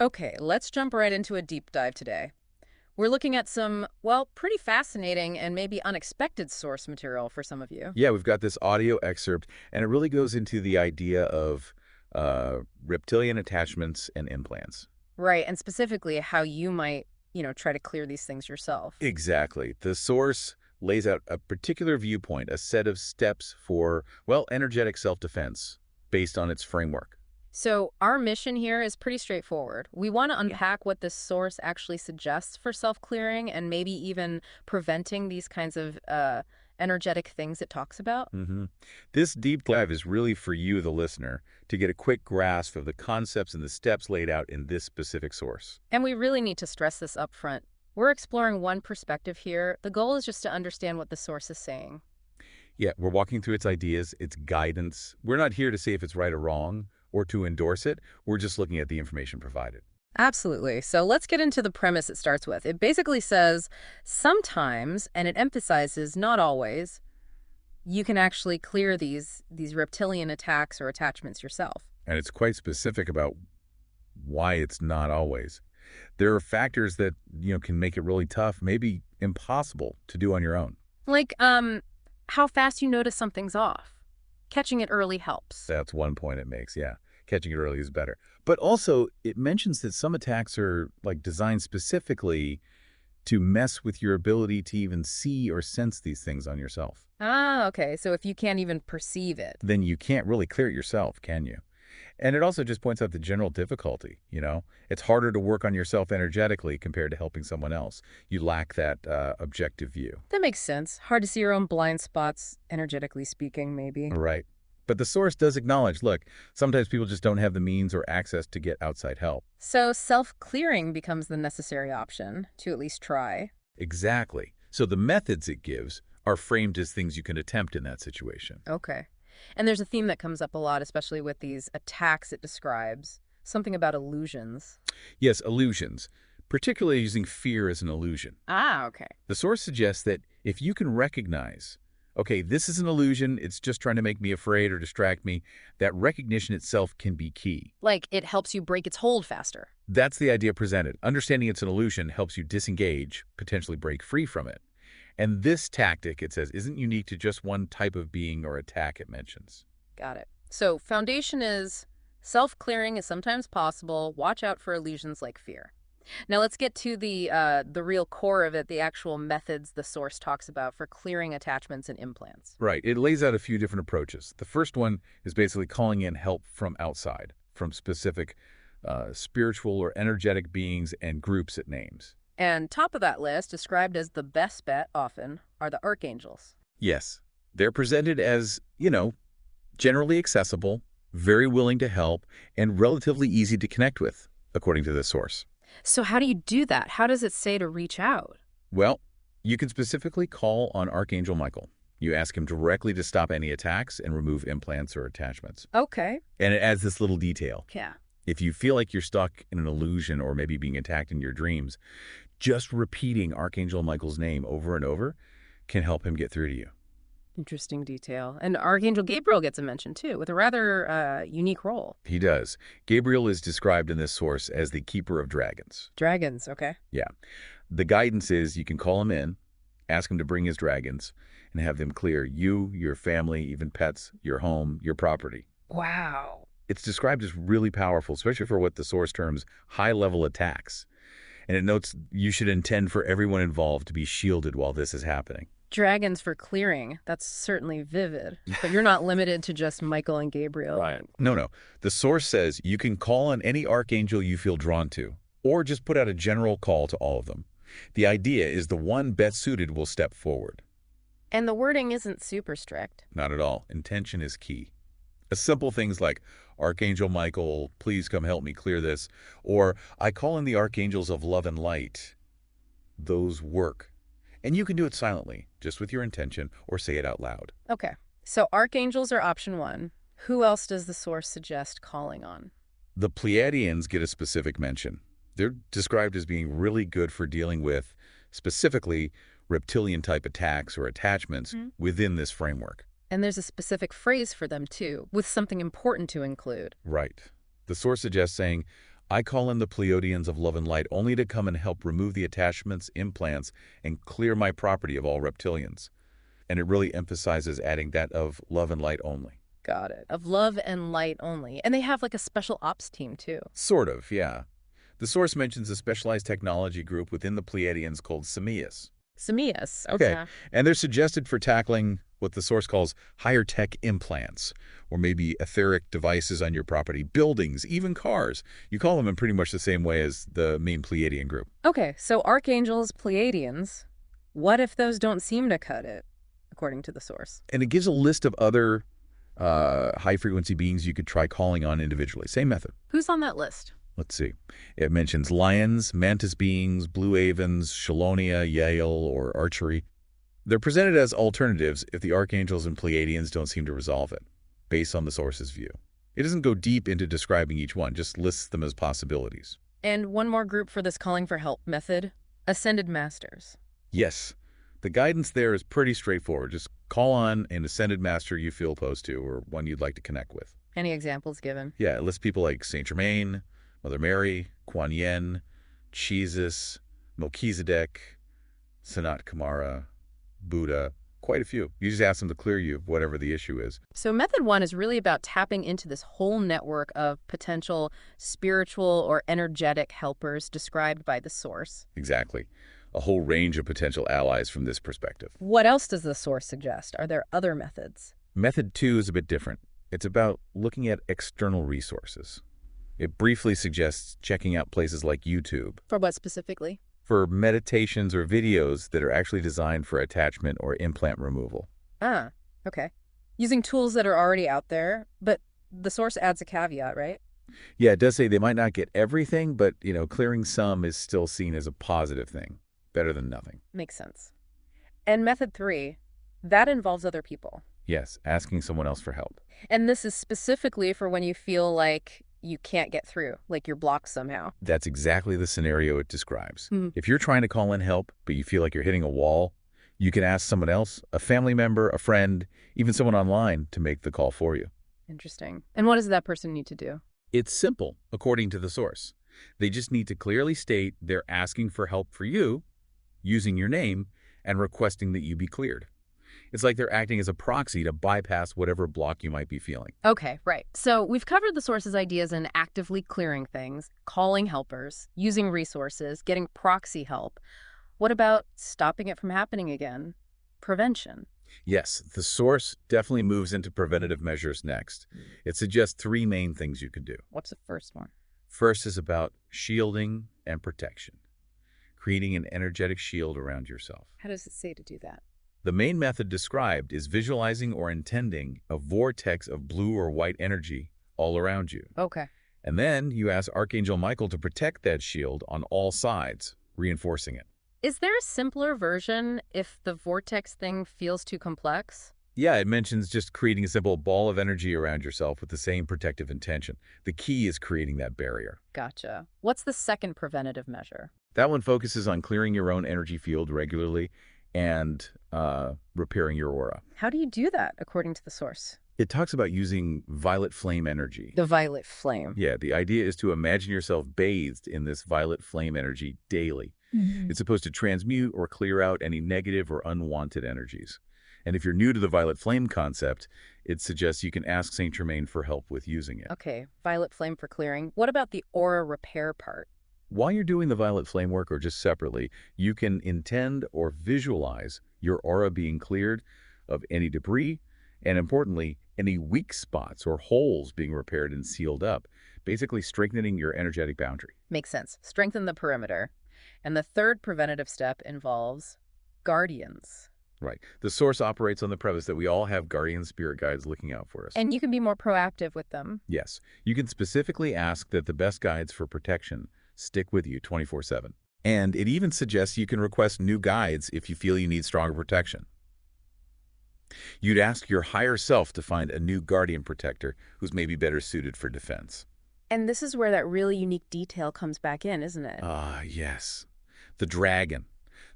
Okay, let's jump right into a deep dive today. We're looking at some, well, pretty fascinating and maybe unexpected source material for some of you. Yeah, we've got this audio excerpt, and it really goes into the idea of reptilian attachments and implants. Right, and specifically how you might, try to clear these things yourself. Exactly. The source lays out a particular viewpoint, a set of steps for, well, energetic self-defense based on its framework. So, our mission here is pretty straightforward. We want to unpack what this source actually suggests for self clearing and maybe even preventing these kinds of energetic things it talks about. hmm This deep dive is really for you, the listener, to get a quick grasp of the concepts and the steps laid out in this specific source. And we really need to stress this up front. We're exploring one perspective here. The goal is just to understand what the source is saying. Yeah, we're walking through its ideas, its guidance. We're not here to say if it's right or wrong or to endorse it. We're just looking at the information provided. Absolutely. So let's get into the premise it starts with. It basically says sometimes, and it emphasizes not always, you can actually clear these reptilian attacks or attachments yourself. And it's quite specific about why it's not always. There are factors that, can make it really tough, maybe impossible to do on your own. Like how fast you notice something's off. Catching it early helps. That's one point it makes, yeah. Catching it early is better. But also, it mentions that some attacks are like designed specifically to mess with your ability to even see or sense these things on yourself. Ah, okay. So if you can't even perceive it. Then you can't really clear it yourself, can you? And it also just points out the general difficulty. It's harder to work on yourself energetically compared to helping someone else. You lack that objective view. That makes sense. Hard to see your own blind spots, energetically speaking, maybe. Right. But the source does acknowledge, look, sometimes people just don't have the means or access to get outside help. So self-clearing becomes the necessary option to at least try. Exactly. So the methods it gives are framed as things you can attempt in that situation. Okay. And there's a theme that comes up a lot, especially with these attacks it describes. Something about illusions. Yes, illusions, particularly using fear as an illusion. Ah, okay. The source suggests that if you can recognize, okay, this is an illusion, it's just trying to make me afraid or distract me, that recognition itself can be key. Like it helps you break its hold faster. That's the idea presented. Understanding it's an illusion helps you disengage, potentially break free from it. And this tactic, it says, isn't unique to just one type of being or attack it mentions. Got it. So foundation is self-clearing is sometimes possible. Watch out for illusions like fear. Now let's get to the real core of it, the actual methods the source talks about for clearing attachments and implants. Right. It lays out a few different approaches. The first one is basically calling in help from outside, from specific spiritual or energetic beings and groups it names. And top of that list, described as the best bet often, are the archangels. Yes, they're presented as, generally accessible, very willing to help, and relatively easy to connect with, according to this source. So how do you do that? How does it say to reach out? Well, you can specifically call on Archangel Michael. You ask him directly to stop any attacks and remove implants or attachments. Okay. And it adds this little detail. Yeah. If you feel like you're stuck in an illusion or maybe being attacked in your dreams, just repeating Archangel Michael's name over and over can help him get through to you. Interesting detail. And Archangel Gabriel gets a mention too, with a rather unique role. He does. Gabriel is described in this source as the keeper of dragons. Dragons, okay. Yeah. The guidance is you can call him in, ask him to bring his dragons, and have them clear you, your family, even pets, your home, your property. Wow. It's described as really powerful, especially for what the source terms high-level attacks. And it notes you should intend for everyone involved to be shielded while this is happening. Dragons for clearing. That's certainly vivid. But you're not limited to just Michael and Gabriel. Right. No. The source says you can call on any archangel you feel drawn to, or just put out a general call to all of them. The idea is the one best suited will step forward. And the wording isn't super strict. Not at all. Intention is key. Simple things like, Archangel Michael, please come help me clear this, or I call in the archangels of love and light. Those work. And you can do it silently, just with your intention, or say it out loud. Okay. So archangels are option one. Who else does the source suggest calling on? The Pleiadians get a specific mention. They're described as being really good for dealing with, specifically, reptilian-type attacks or attachments within this framework. And there's a specific phrase for them too, with something important to include. Right. The source suggests saying, I call in the Pleiadians of love and light only to come and help remove the attachments, implants, and clear my property of all reptilians. And it really emphasizes adding that of love and light only. Got it. Of love and light only. And they have like a special ops team too. Sort of, yeah. The source mentions a specialized technology group within the Pleiadians called Samias. Samias. Okay, Okay. and they're suggested for tackling what the source calls higher tech implants, or maybe etheric devices on your property, buildings, even cars. You call them in pretty much the same way as the main Pleiadian group. Okay, so archangels, Pleiadians. What if those don't seem to cut it, according to the source? And it gives a list of other high-frequency beings you could try calling on individually. Same method. Who's on that list? Let's see. It mentions lions, mantis beings, blue avens, Chelonia, Yale, or archery. They're presented as alternatives if the archangels and Pleiadians don't seem to resolve it, based on the source's view. It doesn't go deep into describing each one, just lists them as possibilities. And one more group for this calling for help method, Ascended Masters. Yes, the guidance there is pretty straightforward. Just call on an ascended master you feel opposed to or one you'd like to connect with. Any examples given? Yeah, it lists people like Saint Germain, Mother Mary, Kuan Yin, Jesus, Melchizedek, Sanat Kumara, Buddha, quite a few. You just ask them to clear you of whatever the issue is. So method one is really about tapping into this whole network of potential spiritual or energetic helpers described by the source. Exactly. A whole range of potential allies from this perspective. What else does the source suggest? Are there other methods? Method 2 is a bit different. It's about looking at external resources. It briefly suggests checking out places like YouTube For what specifically? for meditations or videos that are actually designed for attachment or implant removal. Ah, okay. Using tools that are already out there, but the source adds a caveat, right? Yeah, it does say they might not get everything, but, clearing some is still seen as a positive thing. Better than nothing. Makes sense. And method three, that involves other people. Yes, asking someone else for help. And this is specifically for when you feel like you can't get through, like you're blocked somehow. That's exactly the scenario it describes. Hmm. If you're trying to call in help, but you feel like you're hitting a wall, you can ask someone else, a family member, a friend, even someone online to make the call for you. Interesting. And what does that person need to do? It's simple, according to the source. They just need to clearly state they're asking for help for you, using your name, and requesting that you be cleared. It's like they're acting as a proxy to bypass whatever block you might be feeling. Okay, right. So we've covered the source's ideas in actively clearing things, calling helpers, using resources, getting proxy help. What about stopping it from happening again? Prevention. Yes, the source definitely moves into preventative measures next. It suggests 3 main things you could do. What's the first one? First is about shielding and protection, creating an energetic shield around yourself. How does it say to do that? The main method described is visualizing or intending a vortex of blue or white energy all around you. Okay. And then you ask Archangel Michael to protect that shield on all sides, reinforcing it. Is there a simpler version if the vortex thing feels too complex? Yeah, it mentions just creating a simple ball of energy around yourself with the same protective intention. The key is creating that barrier. Gotcha. What's the second preventative measure? That one focuses on clearing your own energy field regularly and repairing your aura. How do you do that, according to the source? It talks about using violet flame energy. The violet flame. Yeah, the idea is to imagine yourself bathed in this violet flame energy daily. It's supposed to transmute or clear out any negative or unwanted energies. And if you're new to the violet flame concept, it suggests you can ask Saint Germain for help with using it. Okay, violet flame for clearing. What about the aura repair part? While you're doing the violet flame work or just separately, you can intend or visualize your aura being cleared of any debris and, importantly, any weak spots or holes being repaired and sealed up, basically strengthening your energetic boundary. Makes sense. Strengthen the perimeter. And the third preventative step involves guardians. Right. The source operates on the premise that we all have guardian spirit guides looking out for us. And you can be more proactive with them. Yes, you can specifically ask that the best guides for protection stick with you 24/7. And it even suggests you can request new guides if you feel you need stronger protection. You'd ask your higher self to find a new guardian protector who's maybe better suited for defense. And this is where that really unique detail comes back in, isn't it? Ah, yes. The dragon.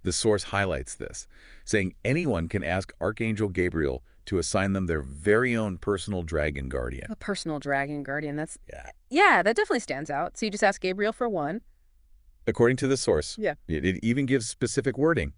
The source highlights this, saying anyone can ask Archangel Gabriel to assign them their very own personal dragon guardian. A personal dragon guardian. That's Yeah. Yeah, that definitely stands out. So you just ask Gabriel for one. According to the source, Yeah. it even gives specific wording.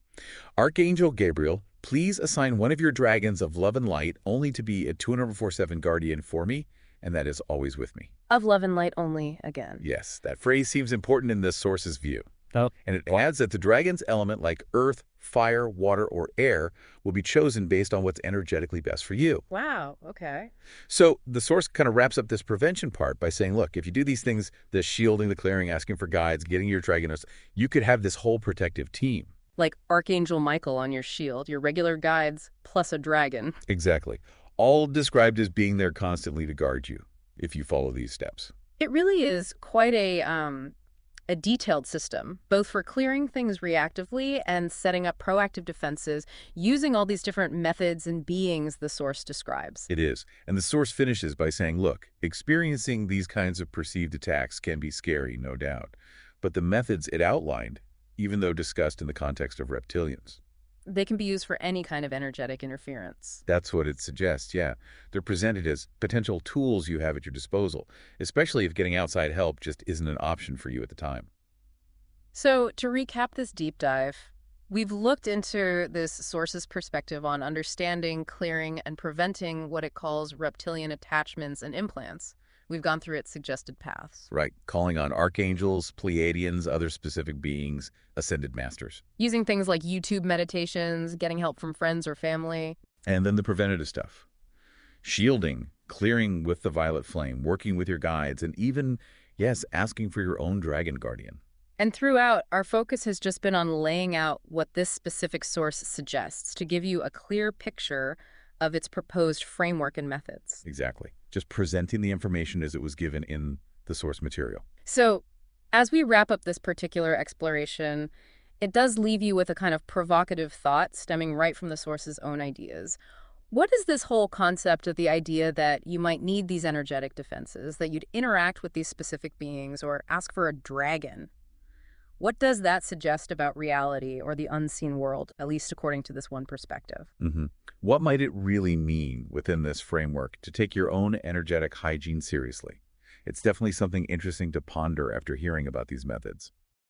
Archangel Gabriel, please assign one of your dragons of love and light only to be a 24/7 guardian for me, and that is always with me. Of love and light only again. Yes, that phrase seems important in this source's view. Oh. And it adds that the dragon's element like earth, fire, water, or air will be chosen based on what's energetically best for you. Wow. Okay. So the source kind of wraps up this prevention part by saying, look, if you do these things, the shielding, the clearing, asking for guides, getting your dragon, you could have this whole protective team. Like Archangel Michael on your shield, your regular guides plus a dragon. Exactly. All described as being there constantly to guard you if you follow these steps. It really is quite a detailed system, both for clearing things reactively and setting up proactive defenses using all these different methods and beings the source describes. It is. And the source finishes by saying, look, experiencing these kinds of perceived attacks can be scary, no doubt. But the methods it outlined, even though discussed in the context of reptilians, They can be used for any kind of energetic interference. that's what it suggests, yeah. They're presented as potential tools you have at your disposal, especially if getting outside help just isn't an option for you at the time. So, to recap this deep dive, we've looked into this source's perspective on understanding, clearing, and preventing what it calls reptilian attachments and implants. We've gone through its suggested paths, Right, calling on archangels, Pleiadians, other specific beings, ascended masters. using things like YouTube meditations, getting help from friends or family. And then the preventative stuff. Shielding, clearing with the violet flame, working with your guides, and even, yes, asking for your own dragon guardian. And throughout, our focus has just been on laying out what this specific source suggests to give you a clear picture of its proposed framework and methods. Exactly. Just presenting the information as it was given in the source material. So, as we wrap up this particular exploration, it does leave you with a kind of provocative thought stemming right from the source's own ideas. What is this whole concept of the idea that you might need these energetic defenses, that you'd interact with these specific beings or ask for a dragon? What does that suggest about reality or the unseen world, at least according to this one perspective? What might it really mean within this framework to take your own energetic hygiene seriously? It's definitely something interesting to ponder after hearing about these methods.